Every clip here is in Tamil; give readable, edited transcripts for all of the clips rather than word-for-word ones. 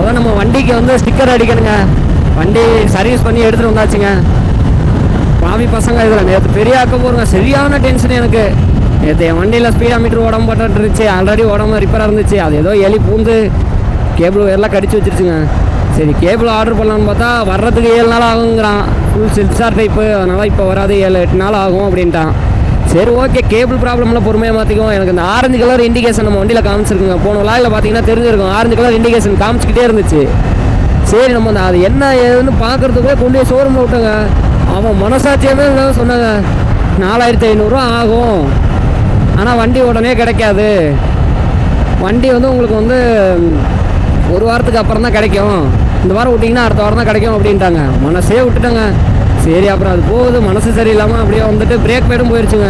தான் நம்ம வண்டிக்கு வந்து ஸ்டிக்கர் அடிக்கணுங்க. வண்டி சர்வீஸ் பண்ணி எடுத்துகிட்டு வந்தாச்சுங்க. பாவி பசங்க இதில் நேற்று பெரிய ஆக்க போகிறோங்க. சரியான டென்ஷன் எனக்கு. நேற்று என் வண்டியில் ஸ்பீடா மீட்டர் உடம்பு பட்டு இருந்துச்சு. ஆல்ரெடி உடம்பு ரிப்பேராக இருந்துச்சு. அது ஏதோ எலி பூந்து கேபிள் எல்லாம் கடிச்சு வச்சிருச்சுங்க. சரி கேபிள் ஆர்டர் பண்ணலான்னு பார்த்தா வர்றதுக்கு 7 நாள் ஆகுங்கிறான். ஃபுல் சென்சார் டைப்பு, அதனால் இப்போ வராது 7-8 நாள் ஆகும் அப்படின்ட்டான். சரி ஓகே, கேபிள் ப்ராப்ளம்லாம் பொறுமையாக மாற்றிக்கும். எனக்கு இந்த ஆரஞ்சு கலர் இண்டிகேஷன் நம்ம வண்டியில் காமிச்சிருக்குங்க. போன லாயில் பார்த்தீங்கன்னா தெரிஞ்சிருக்கும். ஆரஞ்சு கலர் இண்டிகேஷன் காமிச்சிக்கிட்டே இருந்துச்சு. சரி நம்ம அது என்ன ஏதுன்னு பார்க்குறதுக்குள்ளே கொண்டு போய் ஷோரூமில் விட்டோங்க. அவன் மனசாட்சியமே சொன்னாங்க 4500 ஆகும், ஆனால் வண்டி உடனே கிடைக்காது. வண்டி வந்து உங்களுக்கு வந்து 1 வாரத்துக்கு அப்புறம் தான் கிடைக்கும். இந்த வாரம் விட்டிங்கன்னா அடுத்த வாரம் தான் கிடைக்கும் அப்படின்ட்டாங்க. மனசே விட்டுட்டாங்க. சரி அப்புறம் அது போகுது, மனசு சரியில்லாமல் அப்படியே வந்துட்டு பிரேக் பேடும் போயிடுச்சுங்க.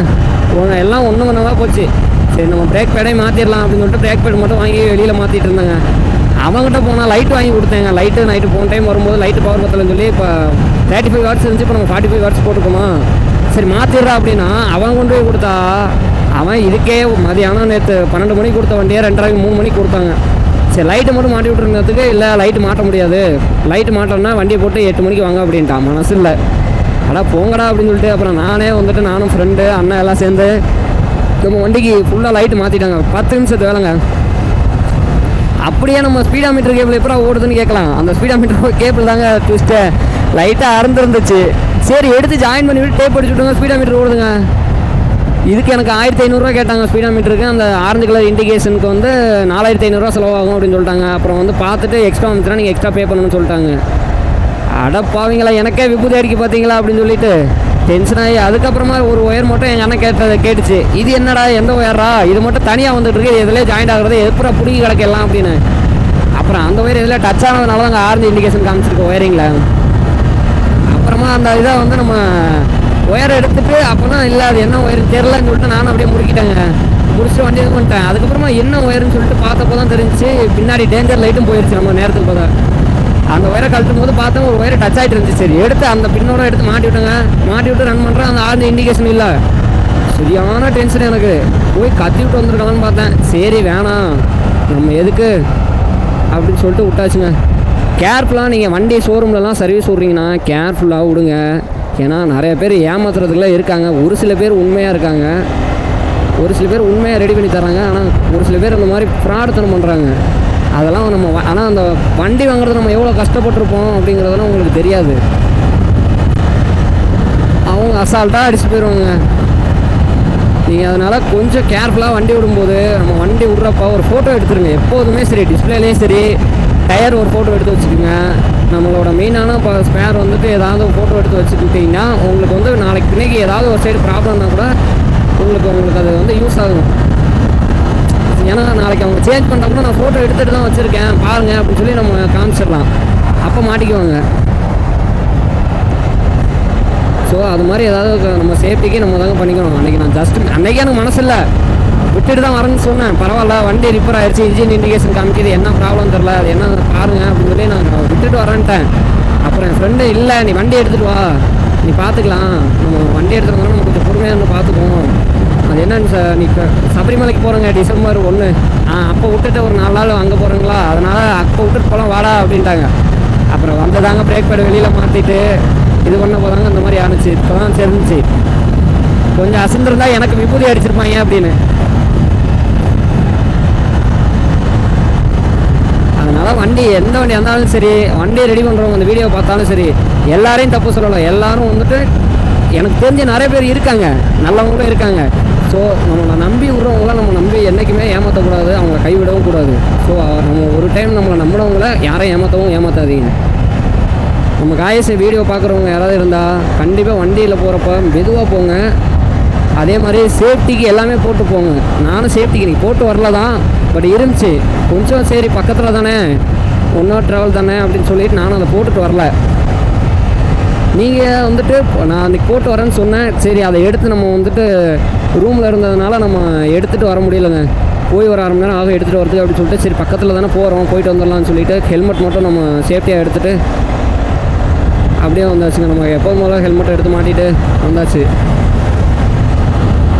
எல்லாம் ஒன்று ஒன்றா போச்சு. சரி நம்ம பிரேக் பேடையும் மாற்றிடலாம் அப்படின்னு சொல்லிட்டு பிரேக் பேடு மட்டும் வாங்கி வெளியில் மாற்றிட்டு இருந்தாங்க. அவங்ககிட்ட போனால் லைட் வாங்கி கொடுத்தேங்க. லைட்டு நைட்டு போன டைம் வரும்போது லைட்டு பவர் பத்தலன்னு சொல்லி இப்போ 35 வாட்ஸ் இருந்துச்சு. இப்போ நம்ம 45 வாட்ஸ் போட்டுக்கோமா, சரி மாற்றிடுறா அப்படின்னா அவன் கொண்டு போய் கொடுத்தா அவன் இதுக்கே மதியானம் நேற்று 12 மணிக்கு கொடுத்த வண்டியை 2:30 மணிக்கு கொடுத்தாங்க. சரி லைட்டு மட்டும் மாட்டி விட்டுருந்ததுக்கு இல்லை லைட்டு மாட்ட முடியாது, லைட்டு மாட்டோம்னா வண்டியை போட்டு 8 மணிக்கு வாங்க அப்படின்ட்டான். மனசு இல்லை, அடா போங்கடா அப்படின்னு சொல்லிட்டு அப்புறம் நானும் ஃப்ரெண்டு அண்ணன் எல்லாம் சேர்ந்து நம்ம வண்டிக்கு ஃபுல்லாக லைட்டு மாற்றிட்டாங்க. 10 நிமிஷத்து வேலைங்க. அப்படியே நம்ம ஸ்பீடா மீட்டர் கேபிள் எப்போ ஓடுதுன்னு கேட்கலாம். அந்த ஸ்பீடா மீட்டர் கேபிள் தாங்க ட்விஸ்ட்டு லைட்டாக அறந்துருந்துச்சு. சரி எடுத்து ஜாயின் பண்ணி விட்டு டேப் அடிச்சு விட்டுங்க, ஸ்பீடா மீட்டர் ஓடுதுங்க. இதுக்கு எனக்கு 1500 கேட்டாங்க ஸ்பீடா மீட்டருக்கு. அந்த ஆரஞ்சு கலர் இண்டிகேஷனுக்கு வந்து 4500 செலவாகும் அப்படின்னு சொல்லிட்டாங்க. அப்புறம் வந்து பார்த்துட்டு எக்ஸ்ட்ரா வந்துச்சுன்னா நீங்கள் எக்ஸ்ட்ரா பே பண்ணணும்னு சொல்லிட்டாங்க. அடப்பாவீங்களா, எனக்கே விபூதி அடிக்க பார்த்தீங்களா அப்படின்னு சொல்லிட்டு டென்ஷன் ஆகி அதுக்கப்புறமா ஒரு ஒயர் மட்டும் எங்கள் அண்ணன் கேட்டுச்சு. இது என்னடா, எந்த ஒயரா, இது மட்டும் தனியாக வந்துட்டு இருக்கு, இதிலே ஜாயிண்ட் ஆகுறது, எப்போ பிடிங்கி கிடக்கலாம் அப்படின்னு. அப்புறம் அந்த ஒயர் இதில் டச் ஆனதுனால தான் ஆரஞ்சு இண்டிகேஷன் காமிச்சிருக்கு ஒயரிங்கில். அப்புறமா அந்த இதை வந்து நம்ம ஒயர் எடுத்துட்டு அப்போனா இல்லை அது என்ன ஒயர்னு தெரிலன்னு சொல்லிட்டு நானும் அப்படியே முடிக்கிட்டேங்க. முடிச்சுட்டு வண்டி இது பண்ணிட்டேன். அதுக்கப்புறமா என்ன ஒயர்னு சொல்லிட்டு பார்த்தப்போ தான் தெரிஞ்சிச்சு பின்னாடி டேஞ்சர் லைட்டும் போயிடுச்சு. நம்ம நேரத்துக்கு பார்த்தா அந்த ஒயரை கழட்டும் போது பார்த்தா ஒரு ஒயரை டச் ஆகிட்டு இருந்துச்சு. சரி எடுத்து அந்த பின்னோட எடுத்து மாட்டி விட்டுங்க. மாட்டி விட்டு ரன் பண்ணுறேன். அந்த ஆரஞ்சு இண்டிகேஷன் இல்லை. சரியான டென்ஷன் எனக்கு. போய் கத்தி விட்டு வந்துருக்கலாம்னு பார்த்தேன். சரி வேணாம் நம்ம எதுக்கு அப்படின்னு சொல்லிட்டு விட்டாச்சுங்க. கேர்ஃபுல்லாக நீங்கள் வண்டி ஷோரூம்லலாம் சர்வீஸ் விட்றீங்கன்னா கேர்ஃபுல்லாக விடுங்க. ஏன்னா நிறைய பேர் ஏமாத்துறதுக்குலாம் இருக்காங்க. ஒரு சில பேர் உண்மையாக இருக்காங்க, ஒரு சில பேர் உண்மையாக ரெடி பண்ணி தராங்க. ஆனால் ஒரு சில பேர் அந்த மாதிரி ஃப்ராடுத்தனம் பண்ணுறாங்க. அதெல்லாம் நம்ம ஆனால் அந்த வண்டி வாங்குறது நம்ம எவ்வளோ கஷ்டப்பட்டுருப்போம் அப்படிங்கிறதெல்லாம் உங்களுக்கு தெரியாது. அவங்க அசால்ட்டாக அடிச்சு போயிடுவாங்க. நீங்கள் அதனால் கொஞ்சம் கேர்ஃபுல்லாக வண்டி விடும்போது நம்ம வண்டி விட்றப்ப ஒரு ஃபோட்டோ எடுத்துருங்க. எப்போதுமே சரி, டிஸ்பிளேலேயும் சரி, டயர் ஒரு ஃபோட்டோ எடுத்து வச்சுக்கோங்க. நம்மளோட மெயினான இப்போ ஸ்பேர் வந்துட்டு ஏதாவது ஃபோட்டோ எடுத்து வச்சுக்கிட்டிங்கன்னா உங்களுக்கு வந்து நாளைக்கு பின்னைக்கு ஏதாவது ஒரு சைடு ப்ராப்ளம்னா கூட உங்களுக்கு அது வந்து யூஸ் ஆகும். ஏன்னா நாளைக்கு அவங்க சேஞ்ச் பண்ணுற கூட நான் ஃபோட்டோ எடுத்துகிட்டு தான் வச்சுருக்கேன் பாருங்கள் அப்படின்னு சொல்லி நம்ம காமிச்சிடலாம். அப்போ மாட்டிக்குவாங்க. ஸோ அது மாதிரி ஏதாவது நம்ம சேஃப்டிக்கு நம்ம தாங்க பண்ணிக்கணும். அன்றைக்கி நான் அன்றைக்கே எனக்கு மனசு இல்லை, விட்டுட்டு தான் வரேன்னு சொன்னேன். பரவாயில்ல வண்டி ரிப்பேர் ஆகிடுச்சு, இன்ஜின் இண்டிகேஷன் காமிக்கிது, என்ன ப்ராப்ளம் தெரில, அது என்ன பாருங்க அப்படின்னு சொல்லி நான் விட்டுட்டு வரேன்ட்டேன். அப்புறம் என் ஃப்ரெண்டு இல்லை நீ வண்டி எடுத்துகிட்டு வா, நீ பார்த்துக்கலாம், நம்ம வண்டி எடுத்துகிட்டு வந்தோம்னா நம்ம கொஞ்சம் பொறுமையாக இருந்து பார்த்துக்குவோம். அது என்னன்னு சார், நீ சபரிமலைக்கு போகிறோங்க December 1, அப்போ விட்டுட்டு ஒரு 4 நாள் அங்கே போகிறீங்களா, அதனால் அப்போ விட்டுட்டு போகலாம் வாடா அப்படின்ட்டாங்க. அப்புறம் வந்ததாங்க பிரேக் பேட் வெளியில் மாற்றிட்டு இது பண்ண போதாங்க அந்த மாதிரி ஆணுச்சு. இப்போ தான் தெரிஞ்சிச்சு கொஞ்சம் அசந்திருந்தா எனக்கு விபூதி அடிச்சிருப்பாங்க அப்படின்னு. அதனால் வண்டி எந்த வண்டி இருந்தாலும் சரி, வண்டியை ரெடி பண்ணுறவங்க அந்த வீடியோ பார்த்தாலும் சரி, எல்லாரையும் தப்பு சொல்லலாம். எல்லோரும் வந்துட்டு எனக்கு தெரிஞ்ச நிறைய பேர் இருக்காங்க, நல்லவங்களும் இருக்காங்க. ஸோ நம்மளை நம்பி விட்றவங்களாம் நம்ம நம்பி என்றைக்குமே ஏமாற்றக்கூடாது, அவங்கள கைவிடவும் கூடாது. ஸோ நம்ம ஒரு டைம் நம்மளை நம்பினவங்கள யாரையும் ஏமாற்றாதீங்க. நம்ம காயசை வீடியோ பார்க்குறவங்க யாராவது இருந்தால் கண்டிப்பாக வண்டியில் போகிறப்ப மெதுவாக போங்க. அதே மாதிரி சேஃப்டிக்கு எல்லாமே போட்டு போங்க. நானும் சேஃப்டிக்கு நீ போட்டு வரல தான், பட் இருந்துச்சு கொஞ்சம் சரி பக்கத்தில் தானே, 1 hour ட்ராவல் தானே அப்படின்னு சொல்லிட்டு நானும் அதை போட்டுட்டு வரல. நீங்கள் வந்துட்டு நான் அன்றைக்கி போட்டு வரேன்னு சொன்னேன், சரி அதை எடுத்து நம்ம வந்துட்டு ரூமில் இருந்ததுனால நம்ம எடுத்துகிட்டு வர முடியலைங்க. போய் ஒரு 1/2 மணி நேரம் ஆகும் எடுத்துகிட்டு வரதுக்கு அப்படின்னு சொல்லிட்டு, சரி பக்கத்தில் தானே போகிறோம் போயிட்டு வந்துடலாம்னு சொல்லிட்டு ஹெல்மெட் மட்டும் நம்ம சேஃப்டியாக எடுத்துகிட்டு அப்படியே வந்தாச்சுங்க. நம்ம எப்போதும் போல ஹெல்மெட்டை எடுத்து மாட்டிட்டு வந்தாச்சு.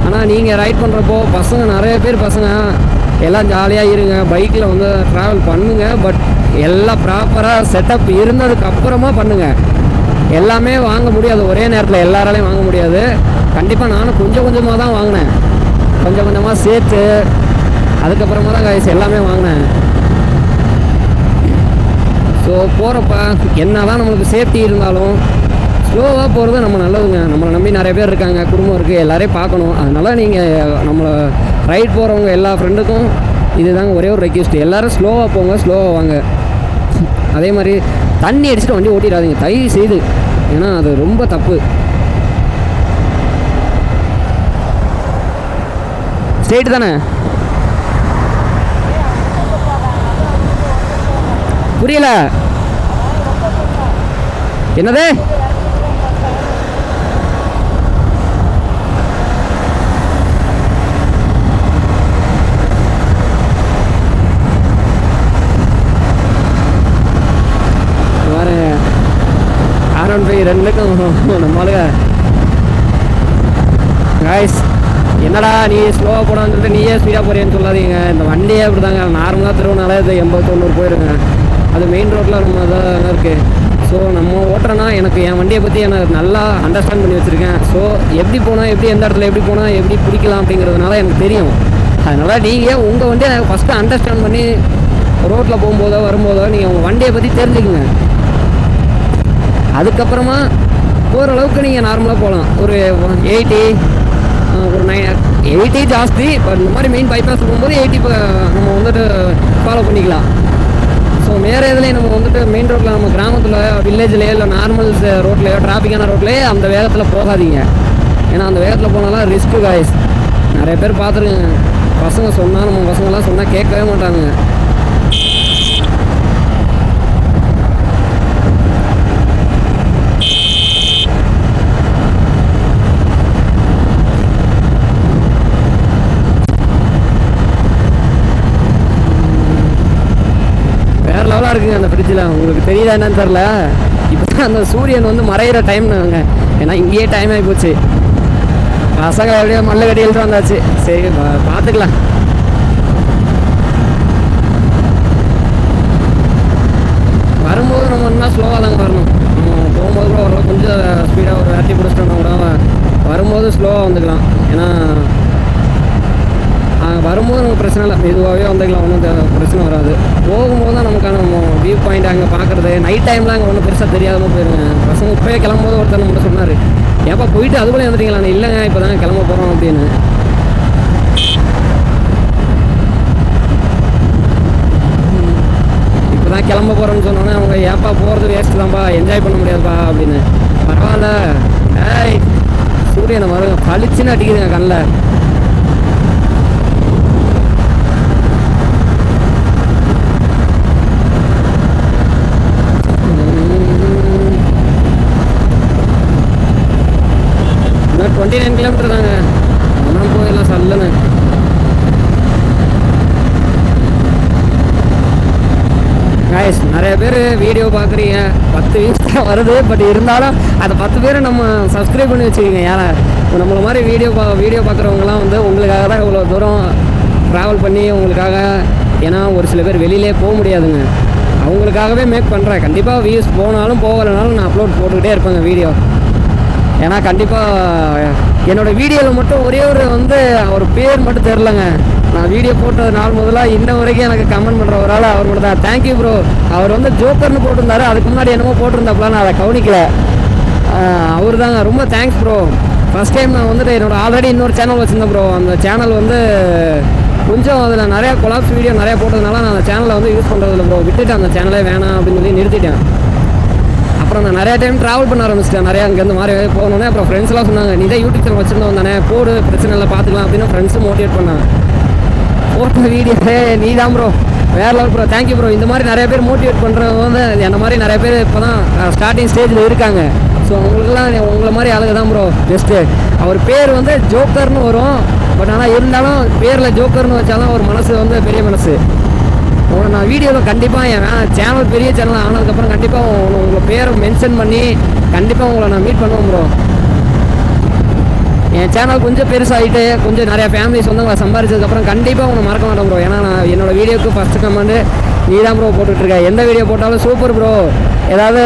ஆனால் நீங்கள் ரைட் பண்ணுறப்போ பசங்க நிறைய பேர் பசங்க எல்லாம் ஜாலியாக இருங்க, பைக்கில் வந்து ட்ராவல் பண்ணுங்கள். பட் எல்லாம் ப்ராப்பராக செட்டப் இருந்ததுக்கப்புறமா பண்ணுங்கள். எல்லாமே வாங்க முடியாது ஒரே நேரத்தில், எல்லாராலையும் வாங்க முடியாது. கண்டிப்பாக நானும் கொஞ்சம் கொஞ்சமாக தான் வாங்கினேன், கொஞ்சம் கொஞ்சமாக சேர்த்து அதுக்கப்புறமா தான் காய்ச்சி எல்லாமே வாங்கினேன். ஸோ போகிறப்ப என்ன தான் நம்மளுக்கு சேஃப்டி இருந்தாலும் ஸ்லோவாக போகிறது நம்ம நல்லதுங்க. நம்மளை நம்பி நிறைய பேர் இருக்காங்க, குடும்பம் இருக்குது, எல்லோரையும் பார்க்கணும். அதனால் நீங்கள் நம்மளை ரைட் போகிறவங்க எல்லா ஃப்ரெண்டுக்கும் இதுதாங்க ஒரே ஒரு ரெக்வெஸ்ட், எல்லோரும் ஸ்லோவாக போங்க, ஸ்லோவாக வாங்க. அதே மாதிரி தண்ணி அடிச்சுட்டு வண்டி ஓட்டிடாதீங்க தயவு செய்து, ஏன்னா அது ரொம்ப தப்பு. ஸ்ட்ரெயிட் தானே? புரியல என்னது? ரெண்டுக்கும் நம்மளுங்க காய்ஸ், என்னடா நீ ஸ்லோவாக போடான்னு சொல்லிட்டு நீயே ஸ்பீடாக போறேன்னு சொல்லாதீங்க. இந்த வண்டியே அப்படி தாங்க, நார்மலாக திருவண்ணாலே இது 80-90 போயிருங்க. அது மெயின் ரோட்டில் நம்ம தான் இருக்குது. ஸோ நம்ம ஓட்டுறேன்னா எனக்கு என் வண்டியை பற்றி எனக்கு நல்லா அண்டர்ஸ்டாண்ட் பண்ணி வச்சுருக்கேன். ஸோ எப்படி போனால் எப்படி, எந்த இடத்துல எப்படி போனால் எப்படி பிடிக்கலாம் அப்படிங்கிறதுனால எனக்கு தெரியும். அதனால் நீங்கள் உங்கள் வண்டியை ஃபஸ்ட்டு அண்டர்ஸ்டாண்ட் பண்ணி ரோட்டில் போகும்போதோ வரும்போதோ நீங்கள் உங்கள் வண்டியை பற்றி தெரிஞ்சுக்குங்க. அதுக்கப்புறமா ஓரளவுக்கு நீங்கள் நார்மலாக போகலாம். ஒரு 80 ஒரு 80 ஜாஸ்தி. இப்போ இந்த மாதிரி மெயின் பைபாஸ் போகும்போது 80 நம்ம வந்துட்டு ஃபாலோ பண்ணிக்கலாம். ஸோ வேறு இதுலேயும் நம்ம வந்துட்டு மெயின் ரோட்டில் நம்ம கிராமத்தில் வில்லேஜ்லேயோ இல்லை நார்மல் ரோட்லேயோ டிராஃபிக்கான ரோட்லேயே அந்த வேகத்தில் போகாதீங்க. ஏன்னா அந்த வேகத்தில் போனாலாம் ரிஸ்க்கு காய்ஸ். நிறைய பேர் பார்த்துருங்க, பசங்க சொன்னால் நம்ம பசங்களாம் சொன்னால் கேட்கவே மாட்டாங்க. இருக்குங்க அந்த ஃப்ரிட்ஜில், உங்களுக்கு தெரியுதா என்னன்னு தெரில. இப்போ தான் அந்த சூரியன் வந்து மறையிற டைம்னுங்க, ஏன்னா இங்கேயே டைம் ஆகி போச்சு. பசங்க எப்படியோ மல்ல கட்டி எழுத்து வந்தாச்சு. சரி பார்த்துக்கலாம். வரும்போது நம்ம இன்னும் ஸ்லோவாக தாங்க வரணும். நம்ம போகும்போது கூட ஓரளவு கொஞ்சம் ஸ்பீடாக ஒரு வேட்டி பிடிச்சிட்டோம்னா கூட வரும்போது ஸ்லோவாக வந்துக்கலாம். ஏன்னா வரும்போது நமக்கு பிரச்சனை இல்லை, மெதுவாகவே வந்துக்கலாம், ஒன்றும் பிரச்சனை வராது. போகும்போது தான் நமக்கான வியூ பாயிண்ட் அங்கே பார்க்குறது. நைட் டைமில் அங்கே ஒன்றும் பெருசாக தெரியாதமாக போயிருங்க. பசங்க இப்போயே கிளம்பும்போது ஒருத்தர் நம்மகிட்ட சொன்னார், ஏப்பா போயிட்டு அதுக்குள்ளே வந்துட்டீங்களா? இல்லைங்க இப்போ தாங்க கிளம்ப போகிறோம் அப்படின்னு. இப்போ தான் கிளம்ப போகிறோன்னு சொன்னோன்னே அவங்க ஏப்பா போகிறது வேஸ்ட்டு தான்ப்பா, என்ஜாய் பண்ண முடியாதுப்பா அப்படின்னு. பரவாயில்ல, ஏய் சூரியனை வருங்க பளிச்சுன்னு அடிக்குதுங்க கண்ணில். இன்னும் 29 கிலோமீட்டர் தாங்க, ஒன்றும் போயிடலாம் சல்லுன்னு. காய்ஸ் நிறைய பேர் வீடியோ பார்க்குறீங்க, 10 வியூஸ் தான் வருது. பட் இருந்தாலும் அந்த 10 பேரை நம்ம சப்ஸ்கிரைப் பண்ணி வச்சுக்கோங்க. ஏன்னா நம்மளை மாதிரி வீடியோ பார்க்குறவங்களாம் வந்து உங்களுக்காக தான் இவ்வளோ தூரம் ட்ராவல் பண்ணி உங்களுக்காக. ஏன்னா ஒரு சில பேர் வெளியிலே போக முடியாதுங்க, அவங்களுக்காகவே மேக் பண்ணுறேன். கண்டிப்பாக வியூஸ் போனாலும் போகலைனாலும் நான் அப்லோட் போட்டுக்கிட்டே இருப்பேங்க வீடியோ. ஏன்னா கண்டிப்பாக என்னோடய வீடியோவில் மட்டும் ஒரே ஒரு பேர் மட்டும் தெரிலங்க. நான் வீடியோ போட்டது நாள் முதலாக இன்ன வரைக்கும் எனக்கு கமெண்ட் பண்ணுற ஒரு ஆள் அவர் மட்டும் தான். Thank you bro. அவர் வந்து ஜோக்கர்னு போட்டிருந்தாரு, அதுக்கு முன்னாடி என்னமோ போட்டிருந்தாப்புல, நான் அதை கவனிக்கல. அவர் தாங்க, ரொம்ப தேங்க்ஸ் ப்ரோ. ஃபஸ்ட் டைம் நான் வந்துட்டு என்னோடய ஆல்ரெடி இன்னொரு சேனல் வச்சுருந்தேன் ப்ரோ. அந்த சேனல் வந்து கொஞ்சம் அதில் நிறையா கொலாப்ஸ் வீடியோ நிறையா போட்டதுனால நான் அந்த சேனலை வந்து யூஸ் பண்ணுறதில்ல ப்ரோ, விட்டுட்டு அந்த சேனலே வேணாம் அப்படின்னு சொல்லி நிறுத்திட்டேன். அப்புறம் நான் நிறையா டைம் ட்ராவல் பண்ண ஆரம்பிச்சிட்டேன், நிறையா அங்கேருந்து மாதிரி போனோன்னே. அப்புறம் ஃப்ரெண்ட்ஸ்லாம் சொன்னாங்க, நீ தான் யூடியூப் சேனல் வச்சுருந்தோம் தானே, போடு பிரச்சனை இல்லை பார்த்துக்கலாம் அப்படின்னு ஃப்ரெண்ட்ஸும் மோட்டிவேட் பண்ணாங்க. போட்ட வீடியோவே நீ தான் ப்ரோ, வேறு லெவல் ப்ரோ, தேங்க்யூ ப்ரோ. இந்த மாதிரி நிறைய பேர் மோட்டிவேட் பண்ணுறவங்க வந்து என்ன மாதிரி நிறைய பேர் இப்போ தான் ஸ்டார்டிங் ஸ்டேஜில் இருக்காங்க. ஸோ உங்களுக்குலாம் உங்களை மாதிரி அழகு தான் ப்ரோ பெஸ்ட்டு. அவர் பேர் வந்து ஜோக்கர்னு வரும், பட் ஆனால் இருந்தாலும் பேரில் ஜோக்கர்னு வச்சாலும் ஒரு மனசு வந்து பெரிய மனசு. உங்களை நான் வீடியோவில் கண்டிப்பாக என் சேனல் பெரிய சேனல் ஆனதுக்கப்புறம் கண்டிப்பாக உங்கள் பேரை மென்ஷன் பண்ணி கண்டிப்பாக உங்களை நான் மீட் பண்ணுவேன் ப்ரோ. என் சேனல் கொஞ்சம் பெருசாகிட்டு கொஞ்சம் நிறையா ஃபேமிலி சொந்தங்களை சம்பாதிச்சதுக்கப்புறம் கண்டிப்பாக உங்களை மறக்க மாட்டேன் ப்ரோ. ஏன்னா நான் என்னோடய வீடியோக்கு ஃபஸ்ட்டு கமெண்டு நீ தான் ப்ரோ போட்டுட்ருக்க. எந்த வீடியோ போட்டாலும் சூப்பர் ப்ரோ. ஏதாவது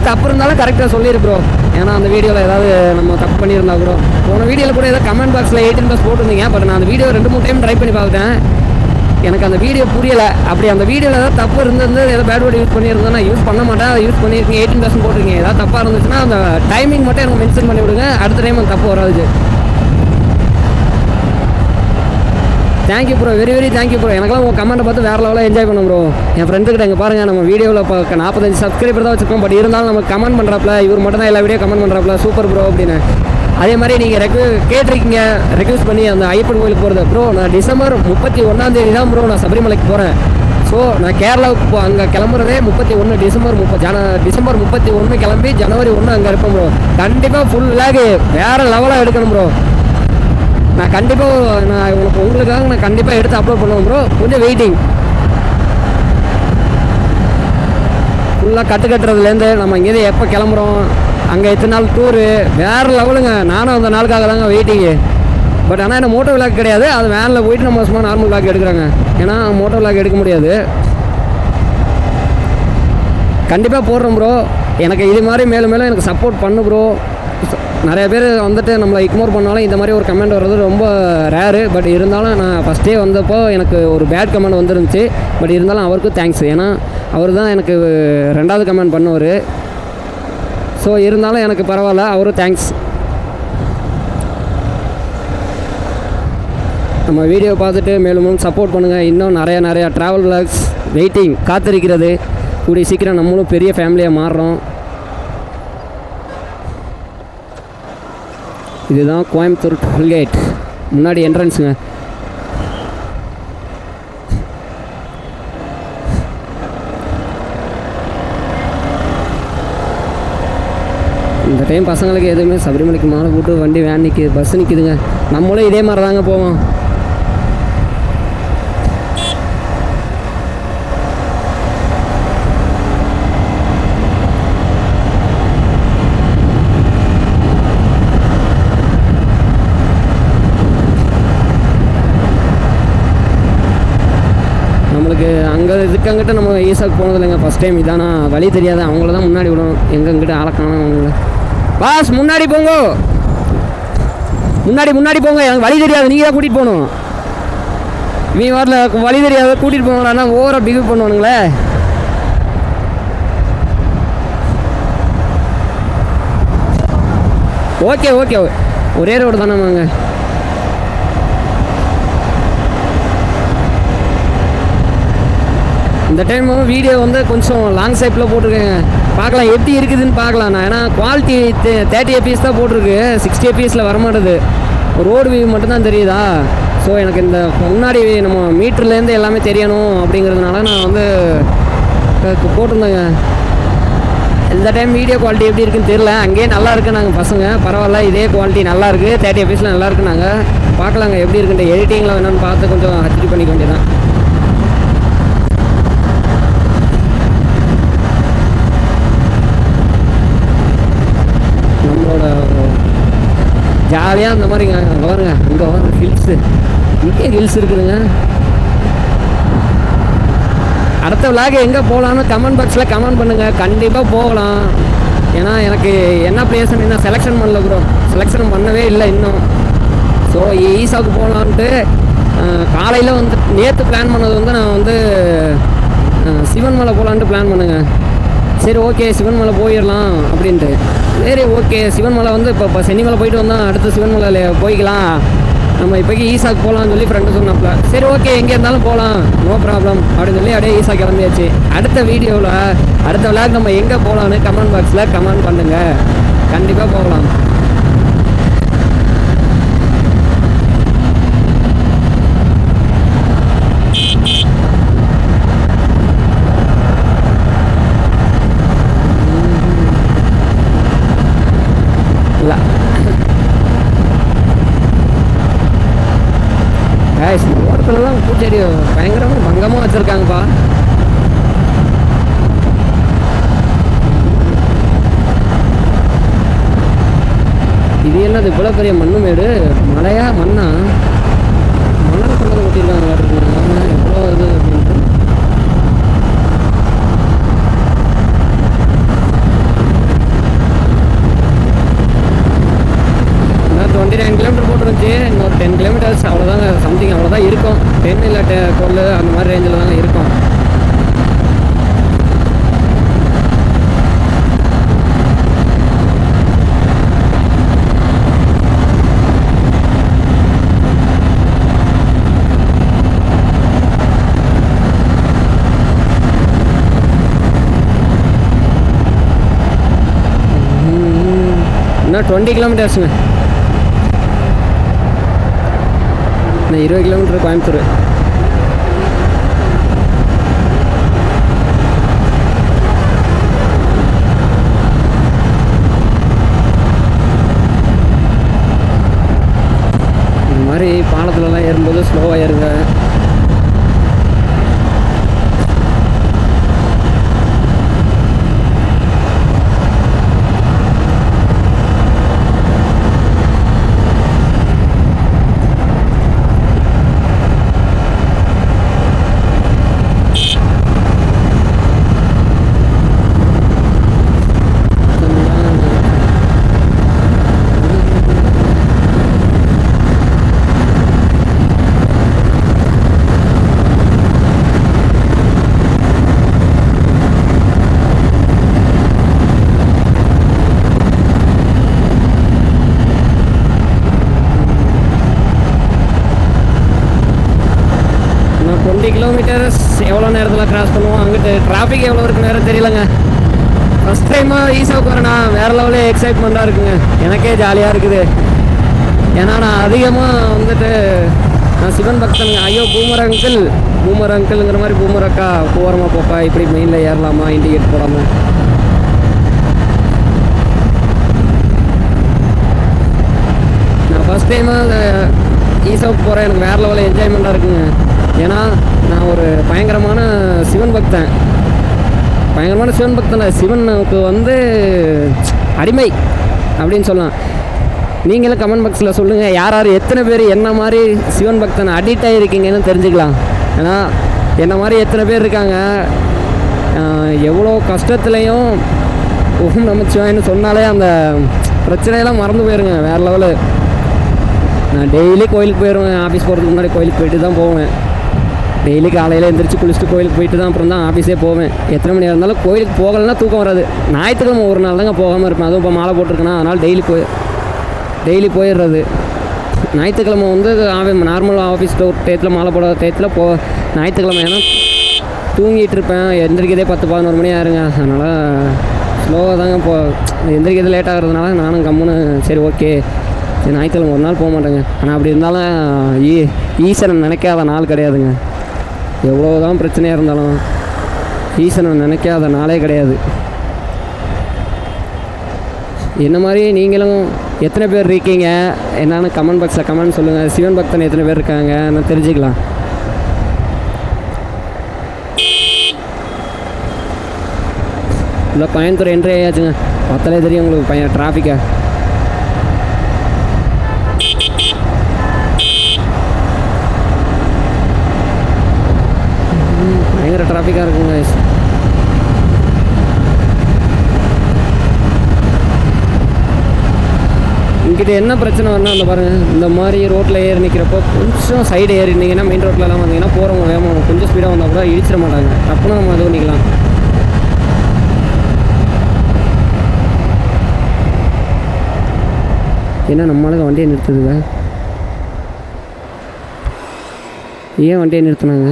தப்பு இருந்தாலும் கரெக்டாக சொல்லிடு ப்ரோ. ஏன்னா அந்த வீடியோவில் ஏதாவது நம்ம தப்பு பண்ணியிருந்தா கூட போன வீடியோவில் கூட ஏதாவது கமெண்ட் பாக்ஸில் 18+ போட்டிருந்தீங்க. பட் நான் அந்த வீடியோ 2-3 டைம் ட்ரை பண்ணி பார்த்துட்டேன். எனக்கு அந்த வீடியோ புரியலை. அப்படி அந்த வீடியோவில் ஏதாவது தப்பு இருந்திருந்து ஏதாவது பேட் வேர்டு யூஸ் பண்ணியிருந்தேன், நான் யூஸ் பண்ண மாட்டேன். அதை யூஸ் பண்ணியிருக்கீங்க, 18+ போட்டிருக்கீங்க. ஏதாவது தப்பாக இருந்துச்சுன்னா அந்த டைமிங் மட்டும் எனக்கு மென்ஷன் பண்ணி விடுங்க. அடுத்த டைம் அந்த தப்பு வராது. Thank you bro, very very thank you bro. எனக்கெல்லாம் உங்கள் கமெண்ட்டை பார்த்து வேறு லெவலாக என்ஜாய் பண்ண ப்ரோ. என் ஃப்ரெண்டுக்கிட்ட எங்கே பாருங்கள், நம்ம வீடியோவில் இப்போ 45 சப்ஸ்கிரைபர் தான் வச்சுருக்கோம். பட் இருந்தாலும் நம்ம கமெண்ட் பண்ணுறாப்புல, இவர் மட்டும் தான் எல்லா வீடியோ கமெண்ட் பண்ணுறாப்புல, சூப்பர் ப்ரோ அப்படின்னு. அதே மாதிரி நீங்கள் கேட்டிருக்கீங்க ரெக்வஸ்ட் பண்ணி அந்த ஐயப்பன் கோயிலுக்கு போகிறது. ப்ரோ நான் டிசம்பர் 31 தான் ப்ரோ நான் சபரிமலைக்கு போகிறேன். ஸோ நான் கேரளாவுக்கு அங்கே கிளம்புறதே 31 டிசம்பர் 31 கிளம்பி ஜனவரி 1 அங்கே இருப்பேன் ப்ரோ. கண்டிப்பாக ஃபுல் லேக் வேறு லெவலாக எடுக்கணும் ப்ரோ. நான் கண்டிப்பாக உங்களுக்காக நான் கண்டிப்பாக எடுத்து அப்லோட் பண்ணுவேன் ப்ரோ. கொஞ்சம் வெயிட்டிங். ஃபுல்லாக கட்டுறதுலேருந்து நம்ம இங்கேருந்து எப்போ கிளம்புறோம், அங்கே எத்தனை நாள் டூரு, வேறு லெவலுங்க. நானும் அந்த நாளுக்காக தாங்க வெயிட்டிங்கு. பட் ஆனால் என்ன மோட்டோ விளாக் கிடையாது, அது வேனில் போயிட்டு நம்ம சும்மா நார்மல் விளாக் எடுக்கிறாங்க. ஏன்னா மோட்டோ விளாக் எடுக்க முடியாது. கண்டிப்பாக போடுறோம் ப்ரோ. எனக்கு இது மாதிரி மேலும் மேலும் எனக்கு சப்போர்ட் பண்ணு ப்ரோ. நிறைய பேர் வந்துட்டு நம்மளை இக்னோர் பண்ணாலும் இந்த மாதிரி ஒரு கமெண்ட் வர்றது ரொம்ப ரேரு. பட் இருந்தாலும் நான் ஃபஸ்ட்டே வந்தப்போ எனக்கு ஒரு பேட் கமெண்ட் வந்துருந்துச்சு. பட் இருந்தாலும் அவருக்கும் தேங்க்ஸ். ஏன்னா அவர் தான் எனக்கு 2வது கமெண்ட் பண்ணுவார். ஸோ இருந்தாலும் எனக்கு பரவாயில்ல, அவரும் தேங்க்ஸ். நம்ம வீடியோ பார்த்துட்டு மேலும் சப்போர்ட் பண்ணுங்கள். இன்னும் நிறையா ட்ராவல் விளாக்ஸ் வெயிட்டிங் காத்திருக்கிறது. கூடிய சீக்கிரம் நம்மளும் பெரிய ஃபேமிலியாக மாறுறோம். இதுதான் கோயம்புத்தூர் டோல்கேட் முன்னாடி என்ட்ரன்ஸுங்க. இந்த டைம் பசங்களுக்கு எதுவுமே சபரிமலைக்கு மாலை போட்டு வண்டி வேன் நிற்கிது, பஸ் நிற்கிதுங்க. நம்மளும் இதே மாதிரி தாங்க போவோம். நம்மளுக்கு இதுக்கங்கிட்ட நம்ம ஈசாக்கு போனது இல்லைங்க, ஃபஸ்ட் டைம். இதானா வழி தெரியாது, அவங்கள தான் முன்னாடி விடும். எங்கங்கிட்ட ஆளக்கான அவங்கள பாஸ் முன்னாடி போங்க, முன்னாடி போங்க, எனக்கு வழி தெரியாது, நீங்கள் தான் கூட்டிகிட்டு போகணும். நீ வரல வழி தெரியாத கூட்டிகிட்டு போங்களான்னா ஓவராக பிஹேவ் பண்ணுவானுங்களே. ஓகே ஒரே ரோடு தானே வாங்க. இந்த டைம் வீடியோ வந்து கொஞ்சம் லாங் சைப்பில் போட்டிருக்கேங்க. பார்க்கலாம் எப்படி இருக்குதுன்னு பார்க்கலாம். நான் ஏன்னா குவாலிட்டி 30 fps தான் போட்டிருக்கு, 60 fpsல வரமாட்டேது. ரோடு வியூ மட்டும்தான் தெரியுதா. ஸோ எனக்கு இந்த முன்னாடி நம்ம மீட்டர்லேருந்து எல்லாமே தெரியணும் அப்படிங்கிறதுனால நான் வந்து போட்டிருந்தேங்க. இந்த டைம் வீடியோ குவாலிட்டி எப்படி இருக்குன்னு தெரியல. அங்கேயே நல்லா இருக்குது நாங்கள் பசங்க, பரவாயில்ல இதே குவாலிட்டி நல்லா இருக்குது, 30 fpsல நல்லா இருக்குது. நாங்கள் பார்க்கலாங்க எப்படி இருக்குன்ற எடிட்டிங்கில் வேணும்னு பார்த்து கொஞ்சம் ஹச்டி பண்ணிக்க வேண்டியதான். நம்மளோட ஜாலியாக அந்த மாதிரிங்க. அங்கே பாருங்க, அங்கே வர ஹில்ஸு, இங்கே ஹில்ஸ் இருக்குதுங்க. அடுத்த விளாக் எங்கே போகலான்னு கமெண்ட் பாக்ஸில் கமெண்ட் பண்ணுங்கள், கண்டிப்பாக போகலாம். ஏன்னா எனக்கு என்ன பிளேஸ்ன்னு இன்னும் செலெக்ஷன் பண்ணல ப்ரோ, செலெக்ஷன் பண்ணவே இல்லை இன்னும். ஸோ ஈசாவுக்கு போகலான்ட்டு காலையில் வந்து நேற்று பிளான் பண்ணது வந்து நான் வந்து சிவன் மலை போகலான்ட்டு பிளான் பண்ணுங்க. சரி ஓகே சிவன் மலை போயிடலாம் அப்படின்ட்டு. சரி ஓகே சிவன் மலை வந்து இப்போ சென்னிமலை போயிட்டு வந்தால் அடுத்து சிவன் மலையில் போய்க்கலாம், நம்ம இப்போக்கி ஈசாக்கு போகலான்னு சொல்லி ஃப்ரெண்டு சொன்னாப்ல. சரி ஓகே எங்கே இருந்தாலும் போகலாம், நோ ப்ராப்ளம் அப்படின்னு சொல்லி அப்படியே ஈசா கிளம்பியாச்சு. அடுத்த வீடியோவில் அடுத்த விளாக் நம்ம எங்கே போகலான்னு கமெண்ட் பாக்ஸில் கமெண்ட் பண்ணுங்கள், கண்டிப்பாக போகலாம். ஓரத்தில் தான் பூச்செடி பயங்கரமாக பங்கமாக வச்சுருக்காங்கப்பா. இது என்னது இவ்வளோ பெரிய மண்ணு மேடு, மழையா மண்ணா, மணல் கொண்டது கொட்டியிருக்காங்க. எவ்வளோ இது அப்படின்ட்டு சம்திங் அவ்வளோதான் இருக்கும். 10 இல்லை 12 அந்த மாதிரி ரேஞ்சில் தாங்க இருக்கும். இன்னும் 20 கிலோமீட்டர்ஸுங்க. இன்னும் 20 கிலோமீட்டர் கோயம்புத்தூர். இந்த மாதிரி பாலத்துலலாம் ஏறும்போது ஸ்லோவாக ஏறுங்க. கிலோமீட்டர்ஸ் எவ்வளோ நேரத்தில் கிராஸ் பண்ணுவோம். அங்கிட்டு டிராஃபிக் எவ்வளோ இருக்குன்னு வேறு தெரியலங்க. ஃபஸ்ட் டைமாக ஈஸாவுக்கு வரேன்னா வேறு லெவலில் எக்ஸைட்மெண்ட்டாக இருக்குங்க. எனக்கே ஜாலியாக இருக்குது. ஏன்னா நான் அதிகமாக வந்துட்டு நான் சிவன் பக்தனுங்க. ஐயோ பூமர் அங்கிள்ங்கிற மாதிரி பூமர் அக்கா போகிறோமா போப்பா, இப்படி மெயினில் ஏறலாமா இண்டிகேட் போடாமல். நான் ஃபஸ்ட் டைமாக ஈஸாவுக்கு போகிறேன். எனக்கு வேறு லெவலில் என்ஜாய்மெண்ட்டாக இருக்குங்க. ஏன்னா நான் ஒரு பயங்கரமான சிவன் பக்தன். சிவனுக்கு வந்து அடிமை அப்படின்னு சொல்லலாம். நீங்களும் கமெண்ட் பாக்ஸில் சொல்லுங்கள், யார் எத்தனை பேர் என்ன மாதிரி சிவன் பக்தன் அடிக்ட் ஆகிருக்கீங்கன்னு தெரிஞ்சுக்கலாம். ஏன்னா என்ன மாதிரி எத்தனை பேர் இருக்காங்க. எவ்வளோ கஷ்டத்துலேயும் ஓம் நமச்சிவாயன்னு சொன்னாலே அந்த பிரச்சனையெல்லாம் மறந்து போயிருங்க. வேறு லெவலு. நான் டெய்லி கோயிலுக்கு போயிடுவேன். ஆஃபீஸ் போகிறதுக்கு முன்னாடி கோயிலுக்கு போயிட்டு தான் போவேன். டெய்லி காலையில் எந்திரிச்சு குளிச்சுட்டு கோயிலுக்கு போயிட்டு தான் அப்புறம் தான் ஆஃபீஸே போவேன். எத்தனை மணி இருந்தாலும் கோயிலுக்கு போகலைன்னா தூக்கம் வராது. ஞாயிற்றுக்கிழமை ஒரு நாள் தாங்க போகாமல் இருப்பேன். அதுவும் இப்போ மாலை போட்டிருக்கேன்னா அதனால் டெய்லி போயிடுறது. ஞாயிற்றுக்கிழமை வந்து நார்மல் ஆஃபீஸில் ஒரு டயத்தில் மாலை போடாத டயத்தில் ஞாயிற்றுக்கிழமை ஏன்னா தூங்கிட்டு இருப்பேன். எந்திரிக்கிறதே 10-11 மணி ஆயிருங்க. அதனால் ஸ்லோவாக தாங்க எந்திரிக்கிறது லேட் ஆகிறதுனால நானும் கம்முன்னு சரி ஓகே ஞாயிற்றுக்கிழமை ஒரு நாள் போக மாட்டேங்க. ஆனால் அப்படி இருந்தாலும் ஈஸ்வரன் நினைக்காத நாள் கிடையாதுங்க. எவ்வளோதான் பிரச்சனையாக இருந்தாலும் ஈஸ்வரன் நினைக்காத நாளே கிடையாது. என்ன மாதிரி நீங்களும் எத்தனை பேர் இருக்கீங்க என்னன்னு கமெண்ட் பாக்ஸில் கமெண்ட் சொல்லுங்கள். சிவன் பக்தன் எத்தனை பேர் இருக்காங்க நான் தெரிஞ்சுக்கலாம். இல்லை கோயம்புத்தூர் என்ட்ரி ஆயாச்சுங்க. பார்த்தாலே தெரியும் உங்களுக்கு டிராஃபிக்கை. பயங்கர டிராஃபிக்காக இருக்குங்க. இங்கிட்ட என்ன பிரச்சனை வரணும் அந்த பாருங்கள். இந்த மாதிரி ரோட்டில் ஏறி நிற்கிறப்போ கொஞ்சம் சைடு ஏறினீங்கன்னா மெயின் ரோட்லலாம் வந்தீங்கன்னா போகிறவங்க வேகமாக கொஞ்சம் ஸ்பீடாக வந்தால் கூட இடிச்சிட மாட்டாங்க. டப்புன்னு நம்ம அது பண்ணிக்கலாம். ஏன்னா நம்மளுக்கு வண்டியை நிறுத்துதுங்க. ஏன் வண்டியை நிறுத்தினாங்க?